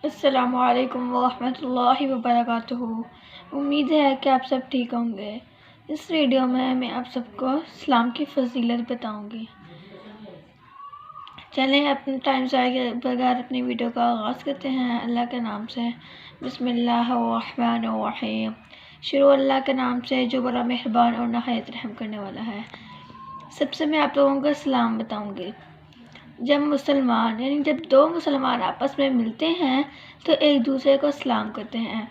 السلام علیکم ورحمۃ اللہ وبرکاتہ۔ امید ہے کہ آپ سب ٹھیک ہوں گے۔ اس ویڈیو میں آپ سب کو اسلام کی فضیلت بتاؤں گی۔ چلیں اپنے ٹائم ضائع بغیر اپنی ویڈیو کا آغاز کرتے ہیں اللہ کے نام سے۔ بسم اللہ الرحمن الرحیم۔ شروع اللہ کے نام سے جو بڑا مہربان اور نہایت رحم کرنے والا ہے۔ سب سے میں آپ لوگوں کو سلام بتاؤں گی۔ جب دو مسلمان آپس میں ملتے ہیں تو ایک دوسرے کو سلام کرتے ہیں،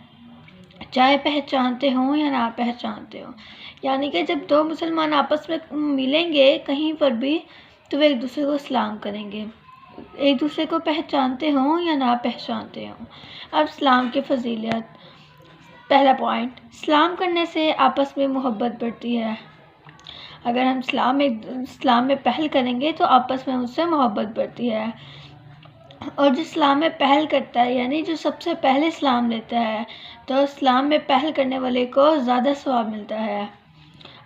چاہے پہچانتے ہوں یا نہ پہچانتے ہوں۔ یعنی کہ جب دو مسلمان آپس میں ملیں گے کہیں پر بھی تو وہ ایک دوسرے کو سلام کریں گے، ایک دوسرے کو پہچانتے ہوں یا نہ پہچانتے ہوں۔ اب سلام کی فضیلت۔ پہلا پوائنٹ، سلام کرنے سے آپس میں محبت بڑھتی ہے۔ اگر ہم اسلام میں پہل کریں گے تو آپس میں اس سے محبت بڑھتی ہے، اور جو اسلام میں پہل کرتا ہے یعنی جو سب سے پہلے اسلام لیتا ہے تو اسلام میں پہل کرنے والے کو زیادہ ثواب ملتا ہے۔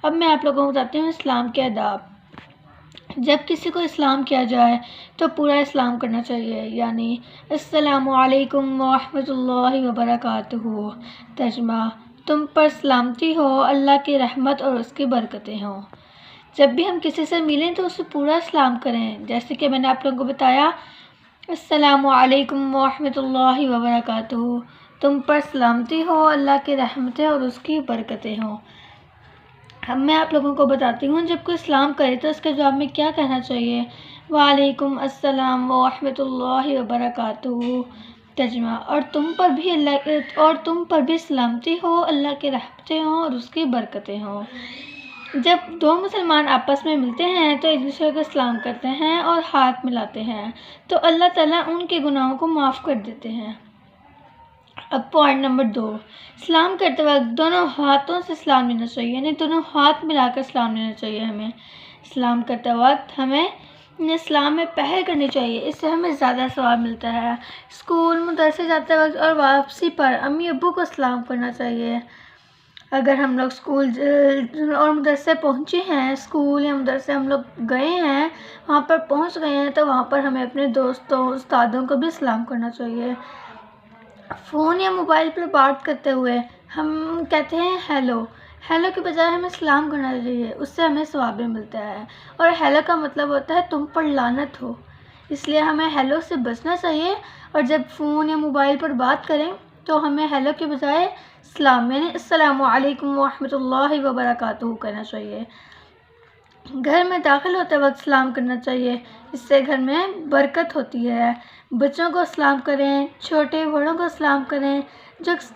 اب میں آپ لوگوں کو بتاتی ہوں اسلام کے آداب۔ جب کسی کو اسلام کیا جائے تو پورا اسلام کرنا چاہیے، یعنی السلام علیکم ورحمۃ اللہ وبرکاتہ۔ ترجمہ، تم پر سلامتی ہو، اللہ کی رحمت اور اس کی برکتیں ہوں۔ جب بھی ہم کسی سے ملیں تو اسے پورا سلام کریں، جیسے کہ میں نے آپ لوگوں کو بتایا السلام علیکم ورحمۃ اللہ وبرکاتہ، تم پر سلامتی ہو، اللہ کی رحمتیں اور اس کی برکتیں ہوں۔ اب میں آپ لوگوں کو بتاتی ہوں جب کوئی سلام کرے تو اس کے جواب میں کیا کہنا چاہیے۔ وعلیکم السلام ورحمۃ اللہ وبرکاتہ۔ ترجمہ، اور تم پر بھی سلامتی ہو، اللہ کی رحمتیں ہوں اور اس کی برکتیں ہوں۔ جب دو مسلمان آپس میں ملتے ہیں تو ایک دوسرے کو سلام کرتے ہیں اور ہاتھ ملاتے ہیں تو اللہ تعالیٰ ان کے گناہوں کو معاف کر دیتے ہیں۔ اب پوائنٹ نمبر 2، سلام کرتے وقت دونوں ہاتھوں سے سلام لینا چاہیے، یعنی دونوں ہاتھ ملا کر سلام لینا چاہیے۔ ہمیں سلام کرتے وقت ہمیں اسلام میں پہل کرنی چاہیے، اس سے ہمیں زیادہ ثواب ملتا ہے۔ اسکول مدرسے جاتے وقت اور واپسی پر امی ابو کو سلام کرنا چاہیے۔ اگر ہم لوگ اسکول اور مدرسے پہنچے ہیں، اسکول یا مدرسے ہم لوگ گئے ہیں، وہاں پر پہنچ گئے ہیں تو وہاں پر ہمیں اپنے دوستوں استادوں کو بھی سلام کرنا چاہیے۔ فون یا موبائل پر بات کرتے ہوئے ہم کہتے ہیں ہیلو کے بجائے ہمیں سلام کرنا چاہیے، اس سے ہمیں ثواب بھی ملتا ہے۔ اور ہیلو کا مطلب ہوتا ہے تم پر لعنت ہو، اس لیے ہمیں ہیلو سے بچنا چاہیے، اور جب فون یا موبائل پر بات کریں تو ہمیں ہیلو کے بجائے سلام یعنی السلام علیکم ورحمۃ اللہ وبرکاتہ کہنا چاہیے۔ گھر میں داخل ہوتے وقت سلام کرنا چاہیے، اس سے گھر میں برکت ہوتی ہے۔ بچوں کو سلام کریں، چھوٹے بڑوں کو سلام کریں،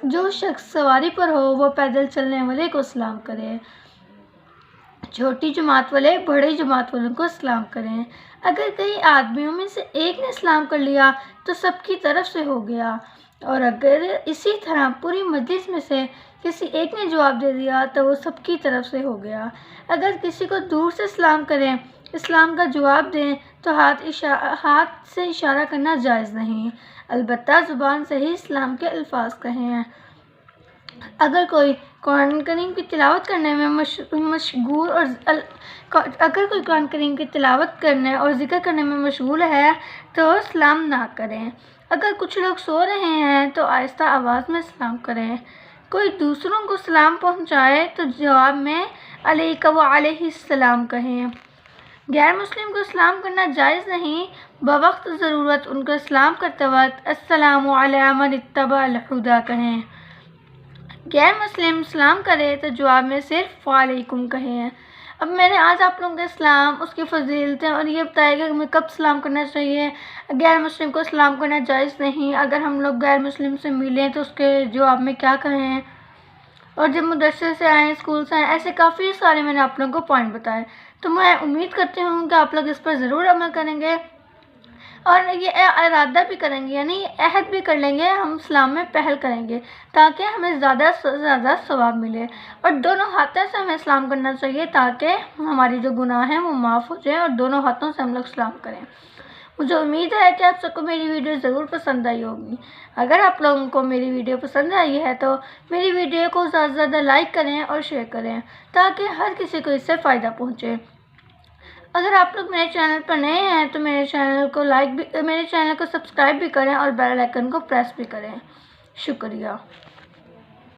جو شخص سواری پر ہو وہ پیدل چلنے والے کو سلام کرے، چھوٹی جماعت والے بڑی جماعت والوں کو سلام کریں۔ اگر کئی آدمیوں میں سے ایک نے سلام کر لیا تو سب کی طرف سے ہو گیا، اور اگر اسی طرح پوری مجلس میں سے کسی ایک نے جواب دے دیا تو وہ سب کی طرف سے ہو گیا۔ اگر کسی کو دور سے سلام کریں، اسلام کا جواب دیں تو ہاتھ سے اشارہ کرنا جائز نہیں، البتہ زبان سے ہی اسلام کے الفاظ کہیں۔ اگر کوئی قرآن کریم کی تلاوت کرنے میں اور ذکر کرنے میں مشغول ہے تو سلام نہ کریں۔ اگر کچھ لوگ سو رہے ہیں تو آہستہ آواز میں سلام کریں۔ کوئی دوسروں کو سلام پہنچائے تو جواب میں علیک وعلیہ السلام کہیں۔ غیر مسلم کو سلام کرنا جائز نہیں، بوقت ضرورت ان کو سلام کرتے وقت السلام علی من اتبع الہدی کہیں۔ غیر مسلم سلام کرے تو جواب میں صرف وعلیکم کہیں۔ اب میں نے آج آپ لوگوں کے سلام، اس کی فضیلتیں اور یہ بتایا کہ ہمیں کب سلام کرنا چاہیے۔ غیر مسلم کو سلام کرنا جائز نہیں، اگر ہم لوگ غیر مسلم سے ملیں تو اس کے جواب میں کیا کہیں، اور جب مدرسے سے آئیں، اسکول سے آئیں، ایسے کافی سارے میں نے آپ لوگوں کو پوائنٹ بتائے۔ تو میں امید کرتی ہوں کہ آپ لوگ اس پر ضرور عمل کریں گے، اور یہ ارادہ بھی کریں گے، یعنی عہد بھی کر لیں گے ہم اسلام میں پہل کریں گے تاکہ ہمیں زیادہ سے زیادہ ثواب ملے، اور دونوں ہاتھوں سے ہمیں سلام کرنا چاہیے تاکہ ہماری جو گناہ ہیں وہ معاف ہو جائیں، اور دونوں ہاتھوں سے ہم لوگ سلام کریں۔ مجھے امید ہے کہ آپ سب کو میری ویڈیو ضرور پسند آئی ہوگی۔ اگر آپ لوگوں کو میری ویڈیو پسند آئی ہے تو میری ویڈیو کو زیادہ سے زیادہ لائک کریں اور شیئر کریں تاکہ ہر کسی کو اس سے فائدہ پہنچے۔ اگر آپ لوگ میرے چینل پر نئے ہیں تو میرے چینل کو سبسکرائب بھی کریں اور بیل آئیکن کو پریس بھی کریں. شکریہ.